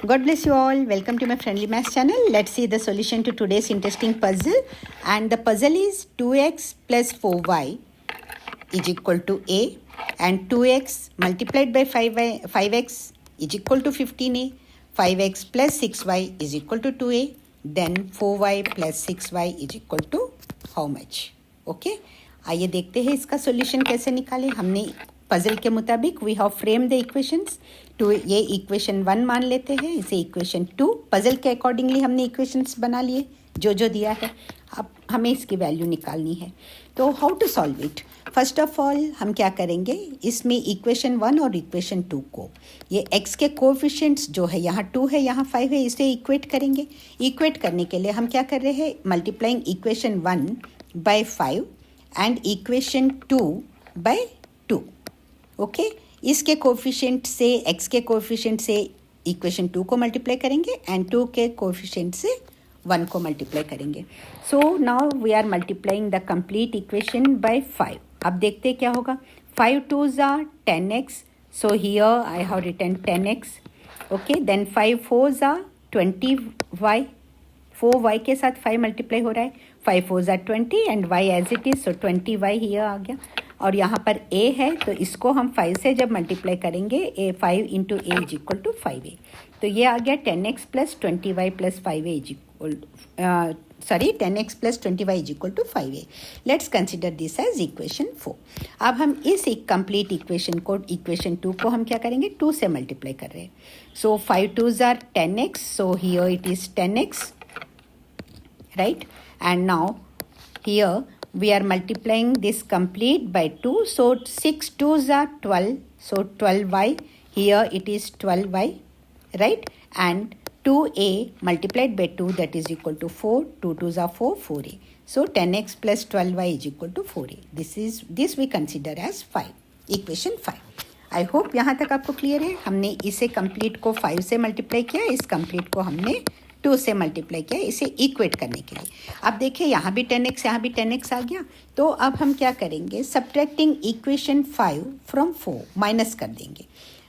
God bless you all. Welcome to my friendly maths channel. Let's see the solution to today's interesting puzzle. And the puzzle is 2x plus 4y is equal to a, and 2x multiplied by 5x is equal to 15a. 5x plus 6y is equal to 2a. Then 4y plus 6y is equal to how much? Okay. आइए देखते हैं इसका solution कैसे निकालें. हमने puzzle के मुताबिक we have frame the equations two. ये इक्वेशन 1 मान लेते हैं, इसे इक्वेशन 2. पजल के अकॉर्डिंगली हमने इक्वेशंस बना लिए जो दिया है. अब हमें इसकी वैल्यू निकालनी है. तो how to solve it? First of all हम क्या करेंगे, इसमें इक्वेशन 1 और इक्वेशन 2 को, ये x के कोएफिशिएंट्स जो है यहाँ 2 है यहाँ 5 है, इसे इक्वेट करेंगे. इक्वेट करने के लिए हम क्या कर रहे हैं, multiplying equation 1 by 5 and equation 2 by 2. Okay. इसके कोएफिशिएंट से, x के कोएफिशिएंट से इक्वेशन 2 को मल्टीप्लाई करेंगे एंड 2 के कोएफिशिएंट से 1 को मल्टीप्लाई करेंगे. So now we are multiplying the complete equation by 5. अब देखते क्या होगा. 5 2s are 10x. So here I have written 10x. Okay. Then 5 4s are 20y. 4y के साथ 5 मल्टीप्लाई हो रहा है. 5 4s are 20 and y as it is. So 20y here आ गया. और यहाँ पर a है तो इसको हम 5 से जब मल्टीप्लाई करेंगे, a 5 into a is equal to 5a. तो ये आ गया 10x plus 20y plus 5a is equal 10x plus 20y is equal to 5a. Let's consider this as equation 4. अब हम इस कंप्लीट इक्वेशन को, इक्वेशन 2 को हम क्या करेंगे, 2 से मल्टीप्लाई कर रहे हैं. सो 5 2s are 10x. So here it is 10x, right. And now here we are multiplying this complete by 2. So 6 2s are 12. So 12y. Here it is 12y. Right? And 2a multiplied by 2, that is equal to 4. 2 2s are 4. 4a. So 10x plus 12y is equal to 4a. This we consider as 5. Equation 5. I hope यहाँ तक आपको clear है. हमने इसे complete को 5 से multiply किया, इस कंप्लीट को हमने 2 से मल्टीप्लाई किया इसे इक्वेट करने के लिए. अब देखिए यहाँ भी 10x, यहाँ भी 10x आ गया. तो अब हम क्या करेंगे, सब्ट्रैक्टिंग इक्वेशन 5 फ्रॉम 4 माइनस कर देंगे.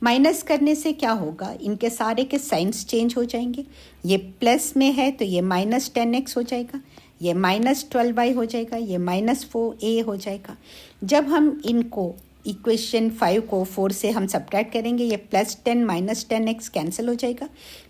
माइनस करने से क्या होगा, इनके सारे के साइंस चेंज हो जाएंगे. ये प्लस में है तो ये माइनस 10x हो जाएगा, ये माइनस 12y हो जाएगा, ये माइनस 4a हो जाएगा. जब हम इनको इक्वेशन 5 को 4 से हम सब्ट्रैक्ट करेंगे, ये प्लस 10 माइनस 10x कैंसिल हो जाएगा.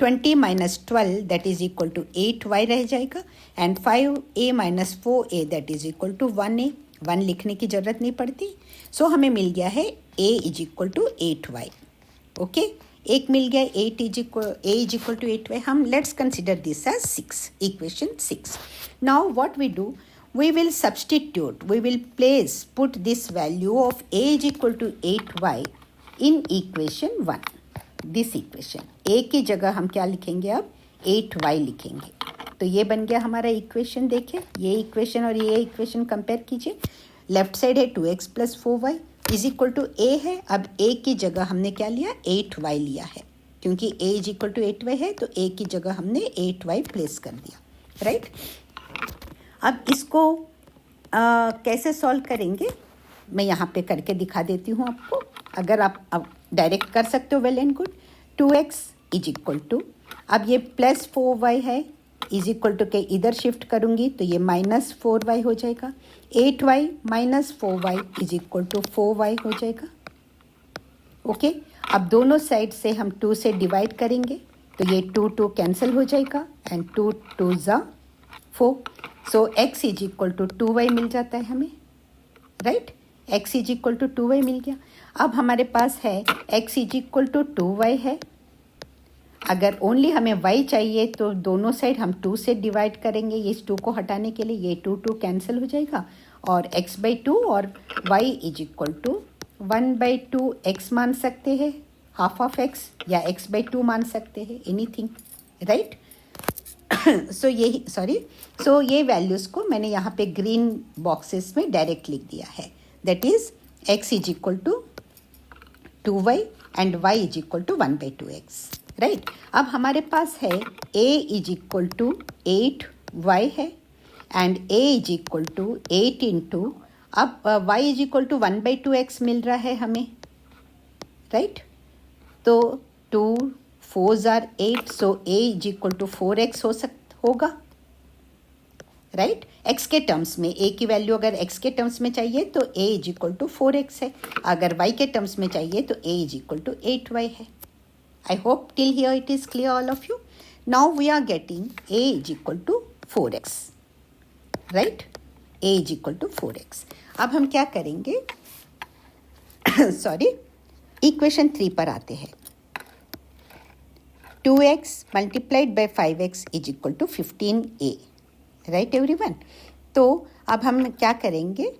20 minus 12 that is equal to 8y रह जाएगा. And 5a minus 4a that is equal to 1a. 1 लिखने की ज़रूरत नहीं पड़ती. सो हमें मिल गया है a is equal to 8y. Okay. एक मिल गया a is equal to 8y. हम let's consider this as 6, equation 6. Now what we do, we will substitute, we will put this value of a is equal to 8y in equation 1. This equation a की जगह हम क्या लिखेंगे, अब 8y लिखेंगे. तो ये बन गया हमारा इक्वेशन. देखिए ये इक्वेशन और ये इक्वेशन कंपेयर कीजिए. लेफ्ट साइड है 2x plus 4y is equal to a है. अब a की जगह हमने क्या लिया, 8y लिया है. क्योंकि a is equal to 8y है तो a की जगह हमने 8y प्लेस कर दिया, राइट. अब इसको कैसे सॉल्व करेंगे, मैं यहाँ पे करके दिखा देती हूँ आपको. अगर आप डायरेक्ट कर सकते हो, well and good. 2x is equal to, अब ये प्लस 4y है, इज इक्वल टू के इधर शिफ्ट करूँगी तो ये माइनस 4y हो जाएगा. 8y minus 4y is equal to 4y हो जाएगा. ओके. अब दोनों साइड से हम 2 से डिवाइड करेंगे तो ये 2 2 कैंसिल हो जाएगा and 2 2s are 4. So x is equal to 2y मिल जाता है हमें, right. x is equal to 2y मिल गया. अब हमारे पास है x is equal to 2y है. अगर ओनली हमें y चाहिए तो दोनों साइड हम 2 से डिवाइड करेंगे. ये इस 2 को हटाने के लिए ये 2 2 कैंसिल हो जाएगा और x बाई 2 और y is equal to 1/2 x मान सकते हैं, हाफ ऑफ x, या x बाई 2 मान सकते हैं, एनीथिंग, राइट. सो ये वैल्यूज़ को मैंने यहाँ पे ग्रीन बॉक्सेस में डायरेक्ट लिख दिया है. That is x is equal to 2y and y is equal to 1/2x, right. अब हमारे पास है a is equal to 8y है and a is equal to 8 into, अब y is equal to 1/2x मिल रहा है हमें, राइट. तो 2 4s are 8, so a is equal to 4x होगा, राइट। x के टर्म्स में a की वैल्यू अगर x के टर्म्स में चाहिए तो a is equal to 4x है, अगर y के टर्म्स में चाहिए तो a is equal to 8y है। I hope till here it is clear all of you. Now we are getting a is equal to 4x, right. a is equal to 4x। अब हम क्या करेंगे sorry, equation 3 पर आते हैं। 2x multiplied by 5x is equal to 15a, right everyone. तो अब हम क्या करेंगे,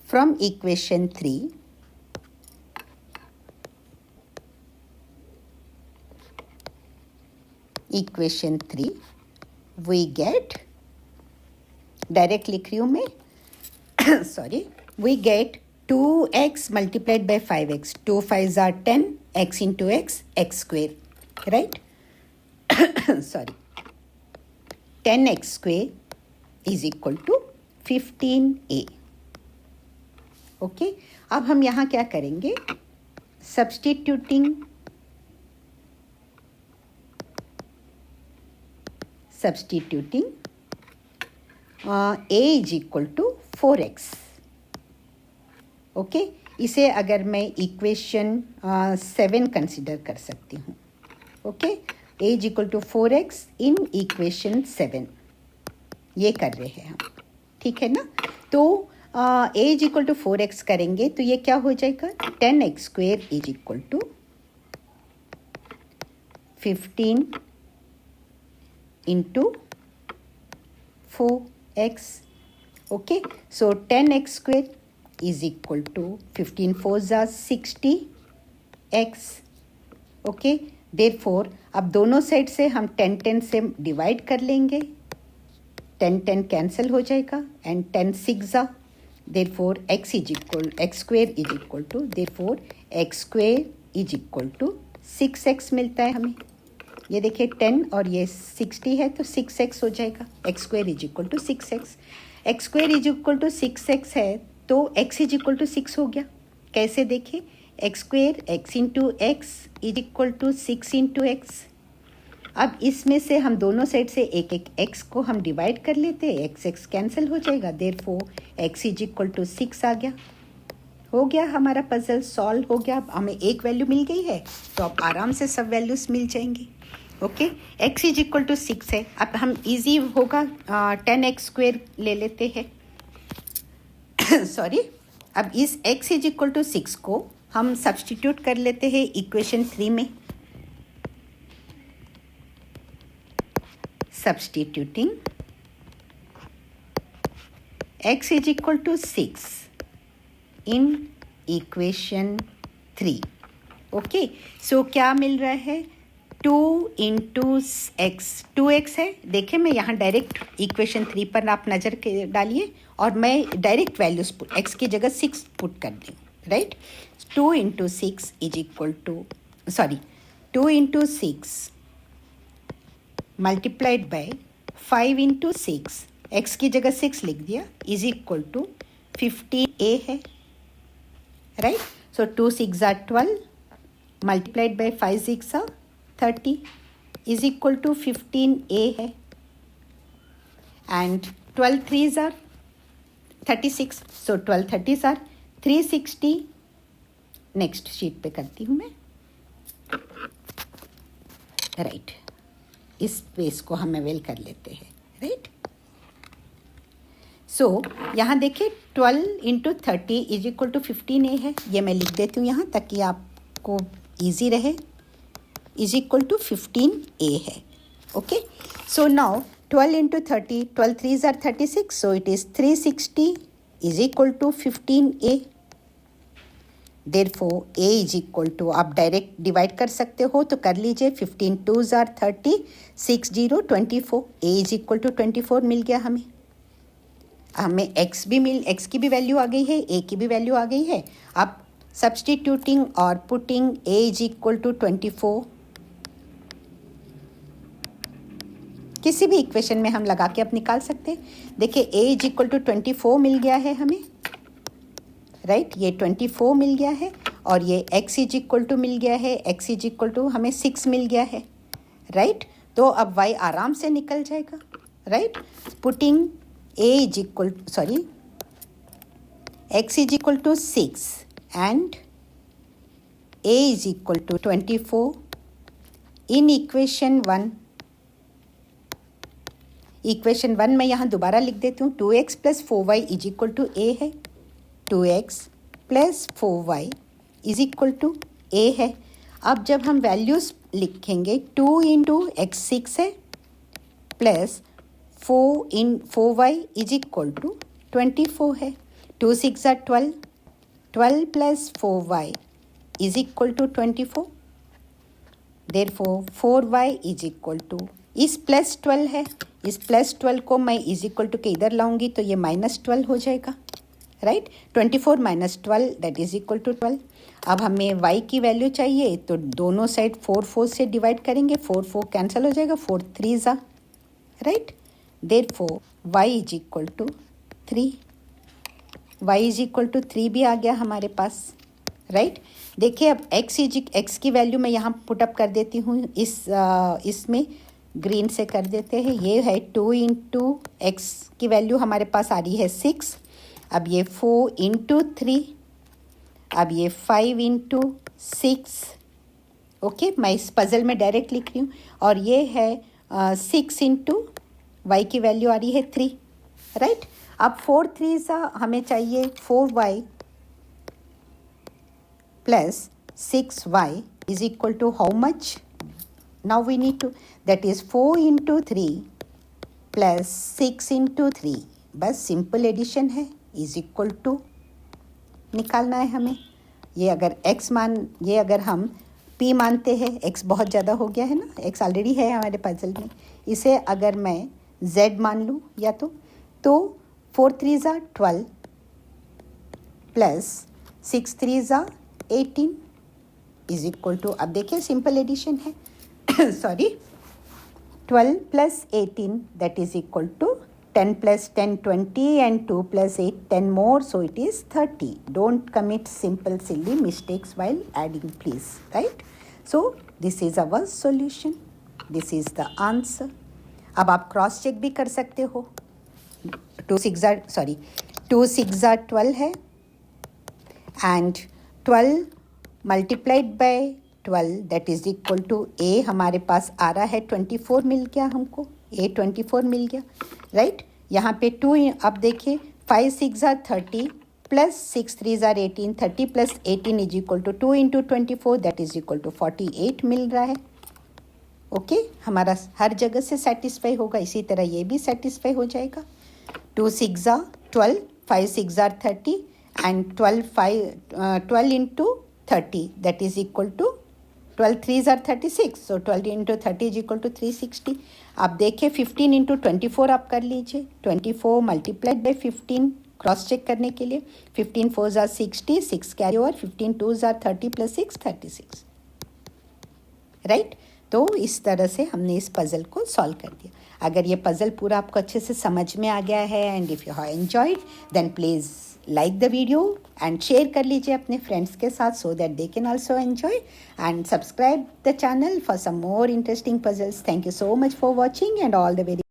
from equation 3 we get, direct लिख रही हूँ मैं sorry, we get 2x multiplied by 5x, 2 5s are 10, x into x, x square, right? sorry, 10x square is equal to 15a. Okay, अब हम यहाँ क्या करेंगे, substituting a is equal to 4x। Okay, इसे अगर मैं इक्वेशन 7 कंसिडर कर सकती हूँ। Okay, a is equal to 4x in equation 7, ये कर रहे हैं हम, ठीक है ना। तो a is equal to 4x करेंगे तो ये क्या हो जाएगा, 10x square is equal to 15 into 4x। Okay, so 10x square is equal to 15 4s are 60x। Okay, therefore अब दोनों साइड से हम 10 10 से डिवाइड कर लेंगे, 10 10 कैंसिल हो जाएगा and 10 6 are, therefore x square is equal to, therefore x square is equal to 6x मिलता है हमें। ये देखिए 10 और ये 60 है तो 6x हो जाएगा, x square is equal to 6x। x square is equal to 6x है तो x इज इक्वल टू 6 हो गया। कैसे देखें, X square x into X is equal to 6 into X. अब इसमें से हम दोनों साइड से एक एक x को हम डिवाइड कर लेते हैं, x कैंसिल हो जाएगा, therefore x is equal to 6 आ गया। हो गया, हमारा पजल सॉल्व हो गया। अब हमें एक वैल्यू मिल गई है तो अब आराम से सब वैल्यूज मिल जाएंगी। Okay, x is equal to 6 है। अब हम इजी होगा 10x स्क्वेयर ले लेते हैं सॉरी, अब इस x इज इक्वल टू 6 को हम सब्स्टिट्यूट कर लेते हैं इक्वेशन 3 में। Substituting x is equal to 6 in equation 3। Okay, so क्या मिल रहा है, 2 इंटू एक्स, 2x है। देखें, मैं यहाँ डायरेक्ट इक्वेशन 3 पर आप नज़र डालिए और मैं डायरेक्ट वैल्यूज x की जगह 6 पुट कर दी, right. 2 into 6 is equal to, sorry, 2 into 6 multiplied by 5 into 6, x की जगह 6 लिख दिया, इज इक्वल टू 15a है, right. So 2 6 are 12 multiplied by 5 6 are 30 is equal to 15a है, एंड 12 3s are 36, सो 12 30s are 360। नेक्स्ट शीट पे करती हूँ मैं, राइट। इस पेज को हम अवेल कर लेते हैं, राइट। सो यहाँ देखिए 12 into 30 is equal to 15a है, ये मैं लिख देती हूँ यहाँ ताकि आपको ईजी रहे, इज इक्वल टू 15a है। Okay, so now 12 into 30, 12 3s are 36, so it is 360 is equal to 15a। Therefore a is equal to, आप डायरेक्ट डिवाइड कर सकते हो तो कर लीजिए, 15 2s are 30, 6 0 24, a is equal to 24 मिल गया हमें। हमें x की भी वैल्यू आ गई है, a की भी वैल्यू आ गई है। अब सब्स्टिट्यूटिंग और putting a is equal to 24, किसी भी इक्वेशन में हम लगा के अब निकाल सकते हैं। देखिए a इज इक्वल टू 24 मिल गया है हमें, राइट, ये 24 मिल गया है। और ये x इज इक्वल टू मिल गया है, x इज इक्वल टू हमें 6 मिल गया है, राइट। तो अब y आराम से निकल जाएगा, right. Putting a is equal x is equal to 6 and a is equal to 24 in equation 1। Equation 1 में यहाँ दोबारा लिख देती हूँ, 2x plus 4y is equal to a है, 2x plus 4y is equal to a है। अब जब हम वैल्यूज़ लिखेंगे, 2 इंटू एक्स 6 है plus 4y is equal to 24 है, 2 6 are 12, 12 plus 4y is equal to 24। Therefore 4y is equal to, इस plus 12 है, इस प्लस 12 को मैं इज इक्वल टू के इधर लाऊंगी तो ये -12 हो जाएगा, right. 24 minus 12 that is equal to 12। अब हमें y की वैल्यू चाहिए तो दोनों साइड 4 से डिवाइड करेंगे, 4 कैंसिल हो जाएगा, 4 3 ज़ा, right. Therefore y is equal to 3, y is equal to 3 भी आ गया हमारे पास, राइट। देखिए अब x की वैल्यू मैं यहाँ पुटअप कर देती हूँ, इसमें ग्रीन से कर देते हैं। ये है 2 इंटू एक्स की वैल्यू हमारे पास आ रही है 6, अब ये 4 इंटू 3, अब ये 5 इंटू 6, ओके। मैं इस पज़ल में डायरेक्ट लिख रही हूँ, और ये है 6 इंटू वाई की वैल्यू आ रही है 3, राइट। अब 4 3 सा हमें चाहिए 4y plus 6y is equal to how much? Now we need to, that is 4 into 3 plus 6 into 3, बस सिंपल एडिशन है, इज इक्वल टू निकालना है हमें। ये अगर हम p मानते हैं, x बहुत ज़्यादा हो गया है ना, x ऑलरेडी है हमारे पजल में, इसे अगर मैं z मान लूँ या तो 4 3 ज़ा 12 प्लस 6 3 ज़ा 18 इज इक्वल टू, अब देखिए सिंपल एडिशन है sorry, 12 plus 18 that is equal to 10 plus 10 20 and 2 plus 8 10 more, so it is 30. Don't commit simple silly mistakes while adding, please, right? So this is our solution, this is the answer. अब आप cross check भी कर सकते हो, 2 6 are 12 है and 12 multiplied by 12 that is equal to a हमारे पास आ रहा है 24 मिल गया हमको, a 24 मिल गया, राइट। यहाँ पे 2, अब देखिए 5 6 are 30 plus 6 3 are 18, 30 plus 18 is equal to 2 into 24 that is equal to 48 मिल रहा है, ओके। हमारा हर जगह से सेटिस्फाई होगा, इसी तरह ये भी सेटिस्फाई हो जाएगा। 2 6 are 12, 5 6 are 30 and 12 into 30 that is equal to 12 3s are 36, so 12 into 30 is equal to 360। आप देखिए 15 इंटू 24 आप कर लीजिए, 24 मल्टीप्लाइड बाई 15 क्रॉस चेक करने के लिए, 15 4s are 60, 6 carry over, 15 2s are 30 plus 6 36, right. तो इस तरह से हमने इस पज़ल को सॉल्व कर दिया। अगर ये पज़ल पूरा आपको अच्छे से समझ में आ गया है and if you have enjoyed then please like the video and share कर लीजिए अपने फ्रेंड्स के साथ so that they can also enjoy, and subscribe the channel for some more interesting puzzles. Thank you so much for watching and all the very